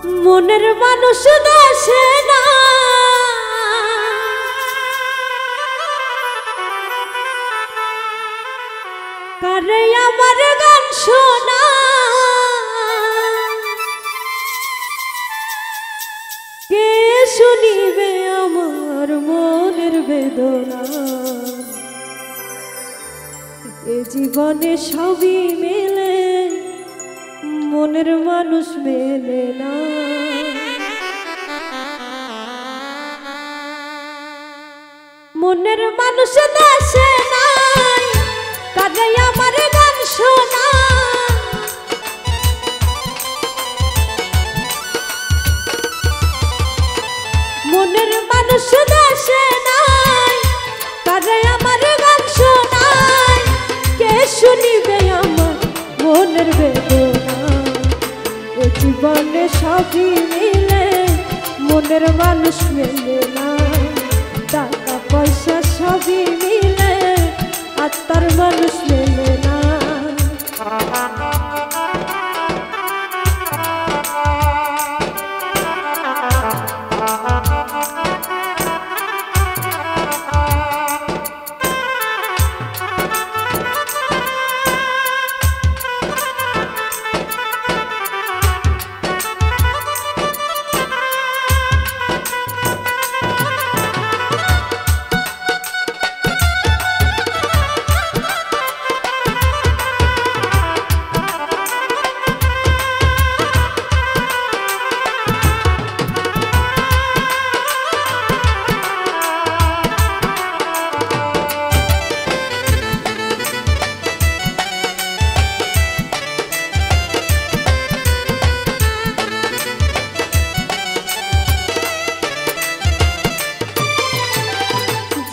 মনের মানুষ দেশে না কারে আমার গান শোনা কে শুনিবে আমার মনের বেদনা এ জীবনে সবই মেলে মনের মানুষ মেলে না মনের মানুষ দেশে নাই কারে আমার গান শোনা মনের মানুষ দেশে নাই কারে আমার গান শোনায় কে শুনিবে আমার মনের বেদনা এ জীবনে সবই মিলে মনের মানুষ মেলে না টাকা পয়সা সবই মিলে আত্মার মানুষ মেলে না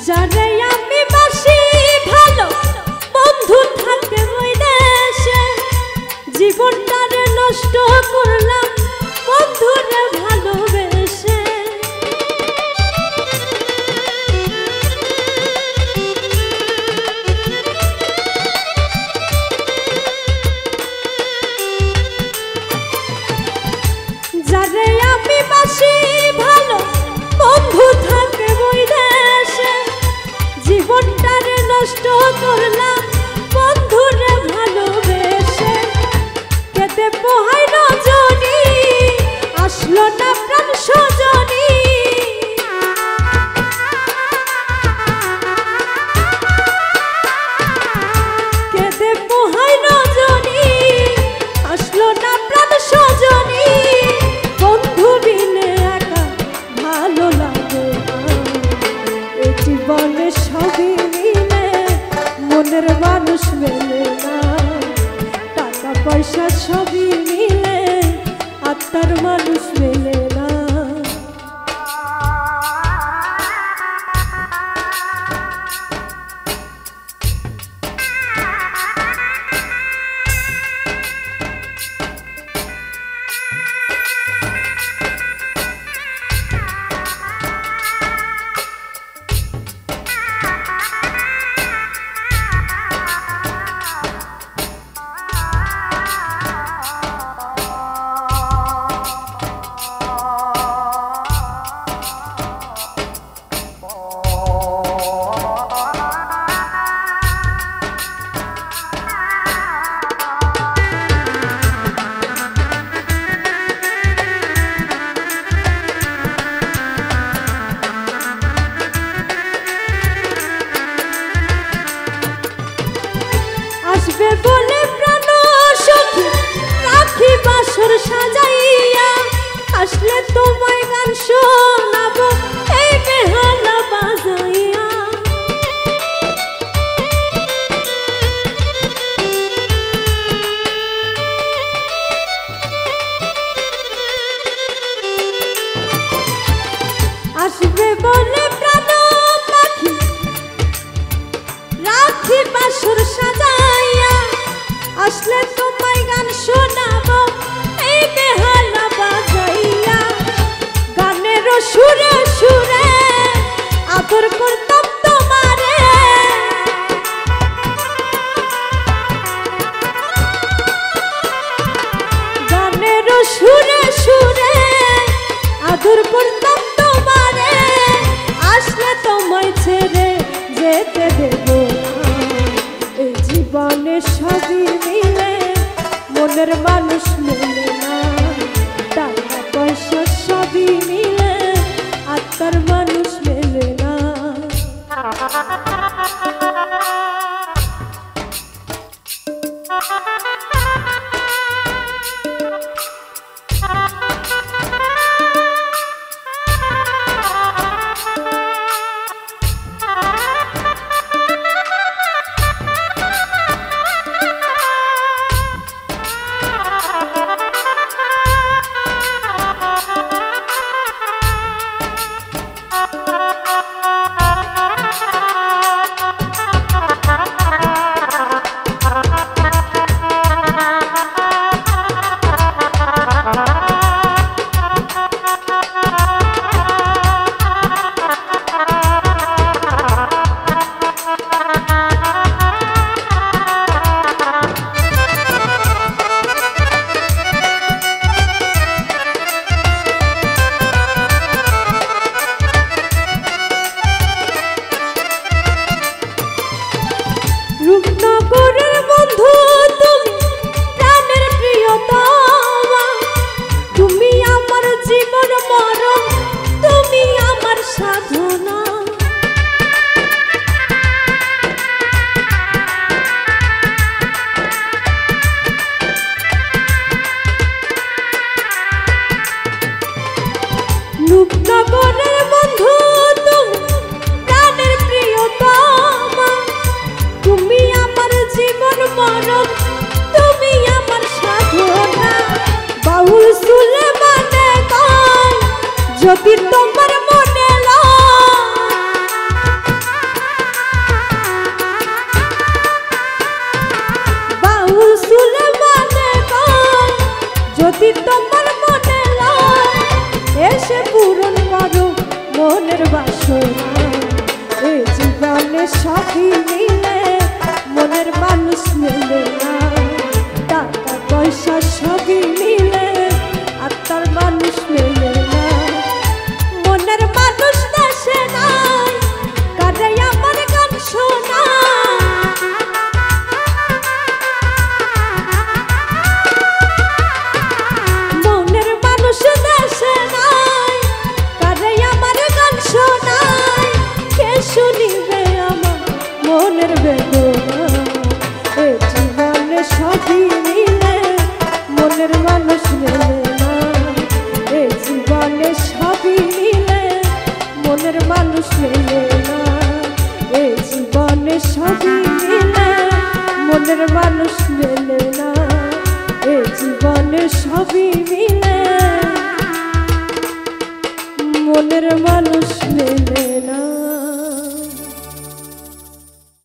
যারে আমি বাসি ভালো বন্ধু থাকে ওই দেশে জীবনটারে নষ্ট করলাম বন্ধুরে ভালোবেসে যারে আমি বাসি ভালো বন্ধু থাকে ওই দেশে জীবনটারে নষ্ট করলাম বন্ধুরে ভালোবেসে কেঁদে পোহাই রজনী আসলো না প্রাণ সজনী কেঁদে পোহাই রজনী আসলো না প্রাণ সজনী বন্ধু বিনে একা ভালো লাগে এ জীবনে সবই মিলে মনের মানুষ মেলে না টাকা পয়সা সবই মিলে আত্মার মানুষ মেলে না মানুষ মেলে না, টাকা পয়সা সবই মিলে আত্মার মানুষ মেলে না। রূপনগরের বন্ধু তুমি, প্রাণের প্রিয়তমা, তুমি আমার জীবন মরণ, তুমি আমার সাধনা। রূপনগরের বন্ধু তুমি, প্রাণের প্রিয়তমা, তুমি আমার জীবন মরণ, তুমি আমার সাধনা। বাউল সুলেমানে গায় যদি তোমার মনে লয়, বাউল সুলেমানে গায় যদি তোমার মনে লয়, এসে পূরণ করো মনের বাসনা। এই জীবনে সবই মিলে মনের মানুষ মেলে না, টাকা পয়সা সবই মিলে আত্মার মানুষ মেলে না। মনের মানুষ দেশে নাই, কারে আমার গান শোনা, মনের মানুষ দেশে নাই, কারে আমার গান শোনায়, কে শুনিবে আমার মনের বেদনা। এই জীবনে সবই মিলে মনের মানুষ মেলে না, এই জীবনে সবই মিলে মনের মানুষ মেলে না, এই জীবনে সবই মিলে মনের মানুষ মেলে না, এই জীবনে সবই মিলে মনের মানুষ মেলে না।